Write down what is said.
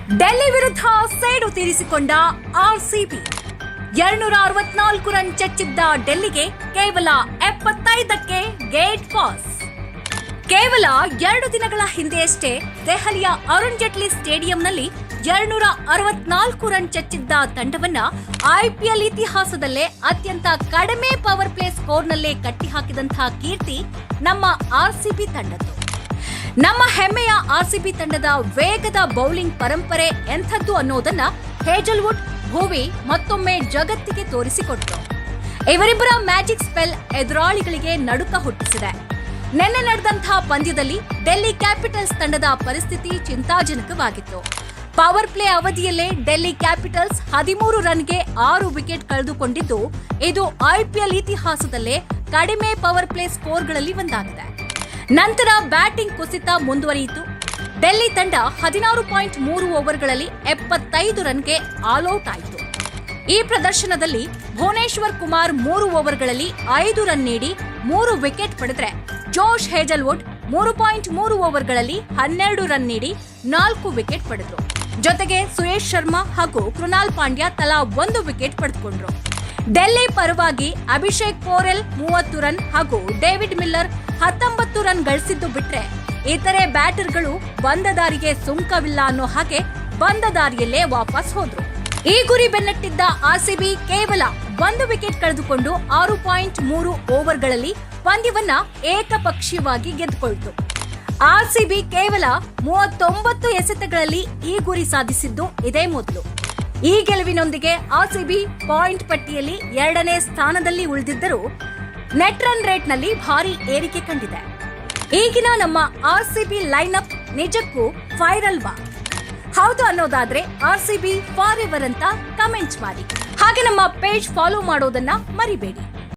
ಡೆಲ್ಲಿ ವಿರುದ್ಧ ಸೇಡು ತೀರಿಸಿಕೊಂಡ RCB 264 run ಚಚ್ಚಿದ್ದ ಡೆಲ್ಲಿಗೆ ಕೇವಲ 75ಕ್ಕೆ ಗೇಟ್ ಪಾಸ್. ಕೇವಲ 2 ದಿನಗಳ ಹಿಂದೆಯಷ್ಟೇ ದೆಹಲಿಯ ಅರುಣ್ ಜೇಟ್ಲಿ ಸ್ಟೇಡಿಯಂನಲ್ಲಿ 264 ರನ್ ಚಚ್ಚಿದ್ದ ತಂಡವನ್ನ ಐಪಿಎಲ್ ಇತಿಹಾಸದಲ್ಲೇ ಅತ್ಯಂತ ಕಡಿಮೆ ಪವರ್ ಪ್ಲೇ ಸ್ಕೋರ್ನಲ್ಲೇ ಕಟ್ಟಿಹಾಕಿದಂತಹ ಕೀರ್ತಿ ನಮ್ಮ ಆರ್ಸಿಬಿ ತಂಡದ್ದು. ನಮ್ಮ ಹೆಮ್ಮೆಯ ಆರ್ಸಿಬಿ ತಂಡದ ವೇಗದ ಬೌಲಿಂಗ್ ಪರಂಪರೆ ಎಂಥದ್ದು ಅನ್ನೋದನ್ನ ಹೇಜಲ್ವುಡ್, ಭುವಿ ಮತ್ತೊಮ್ಮೆ ಜಗತ್ತಿಗೆ ತೋರಿಸಿಕೊಟ್ರು. ಇವರಿಬ್ಬರ ಮ್ಯಾಜಿಕ್ ಸ್ಪೆಲ್ ಎದುರಾಳಿಗಳಿಗೆ ನಡುಕ ಹುಟ್ಟಿಸಿದೆ. ನಿನ್ನೆ ನಡೆದಂತಹ ಪಂದ್ಯದಲ್ಲಿ ಡೆಲ್ಲಿ ಕ್ಯಾಪಿಟಲ್ಸ್ ತಂಡದ ಪರಿಸ್ಥಿತಿ ಚಿಂತಾಜನಕವಾಗಿತ್ತು. ಪವರ್ ಪ್ಲೇ ಅವಧಿಯಲ್ಲೇ ಡೆಲ್ಲಿ ಕ್ಯಾಪಿಟಲ್ಸ್ 13 ರನ್ಗೆ 6 ವಿಕೆಟ್ ಕಳೆದುಕೊಂಡಿದ್ದು, ಇದು ಐಪಿಎಲ್ ಇತಿಹಾಸದಲ್ಲೇ ಕಡಿಮೆ ಪವರ್ ಪ್ಲೇ ಸ್ಕೋರ್ಗಳಲ್ಲಿ ಒಂದಾಗಿದೆ. ನಂತರ ಬ್ಯಾಟಿಂಗ್ ಕುಸಿತ ಮುಂದುವರಿಯಿತು. ಡೆಲ್ಲಿ ತಂಡ 16.3 ಓವರ್ಗಳಲ್ಲಿ 75 ರನ್ಗೆ ಆಲ್ಔಟ್ ಆಯಿತು. ಈ ಪ್ರದರ್ಶನದಲ್ಲಿ ಭುವನೇಶ್ವರ್ ಕುಮಾರ್ 3 ಓವರ್ಗಳಲ್ಲಿ 5 ರನ್ ನೀಡಿ 3 ವಿಕೆಟ್ ಪಡೆದರೆ, ಜೋಶ್ ಹೇಜಲ್ವುಡ್ 3.3 ಓವರ್ಗಳಲ್ಲಿ 12 ರನ್ ನೀಡಿ 4 ವಿಕೆಟ್ ಪಡೆದರು. ಜೊತೆಗೆ ಸುಯೇಶ್ ಶರ್ಮಾ ಹಾಗೂ ಕೃನಾಲ್ ಪಾಂಡ್ಯ ತಲಾ 1 ವಿಕೆಟ್ ಪಡೆದುಕೊಂಡ್ರು. ಡೆಲ್ಲಿ ಪರವಾಗಿ ಅಭಿಷೇಕ್ ಪೋರೆಲ್ 30 ರನ್ ಹಾಗೂ ಡೇವಿಡ್ ಮಿಲ್ಲರ್ 19 ರನ್ ಗಳಿಸಿದ್ದು ಬಿಟ್ರೆ, ಇತರೆ ಬ್ಯಾಟರ್ಗಳು ಬಂದ ದಾರಿಗೆ ಸುಂಕವಿಲ್ಲ ಅನ್ನೋ ಹಾಗೆ ಬಂದ ದಾರಿಯಲ್ಲೇ ವಾಪಸ್ ಹೋದ್ರು. ಈ ಗುರಿ ಬೆನ್ನಟ್ಟಿದ್ದ ಆರ್ಸಿಬಿ ಕೇವಲ 1 ವಿಕೆಟ್ ಕಳೆದುಕೊಂಡು 6.3 ಓವರ್ಗಳಲ್ಲಿ ಪಂದ್ಯವನ್ನ ಏಕಪಕ್ಷೀಯವಾಗಿ ಗೆದ್ದುಕೊಳ್ತು. ಆರ್ಸಿಬಿ ಕೇವಲ 39 ಎಸೆತಗಳಲ್ಲಿ ಈ ಗುರಿ ಸಾಧಿಸಿದ್ದು ಇದೇ ಮೊದಲು. ಈ ಗೆಲುವಿನೊಂದಿಗೆ ಆರ್ಸಿಬಿ ಪಾಯಿಂಟ್ ಪಟ್ಟಿಯಲ್ಲಿ 2ನೇ ಸ್ಥಾನದಲ್ಲಿ ಉಳಿದಿದ್ದರೂ ನೆಟ್ ರನ್ ರೇಟ್ನಲ್ಲಿ ಭಾರಿ ಏರಿಕೆ ಕಂಡಿದೆ. ಈಗಿನ ನಮ್ಮ ಆರ್ಸಿಬಿ ಲೈನ್ಅಪ್ ನಿಜಕ್ಕೂ ಫೈರ್ ಅಲ್ವಾ? ಹೌದು ಅನ್ನೋದಾದ್ರೆ ಆರ್ಸಿಬಿ ಫಾರ್ ಎವರ್ ಅಂತ ಕಮೆಂಟ್ ಮಾಡಿ. ಹಾಗೆ ನಮ್ಮ ಪೇಜ್ ಫಾಲೋ ಮಾಡೋದನ್ನ ಮರಿಬೇಡಿ.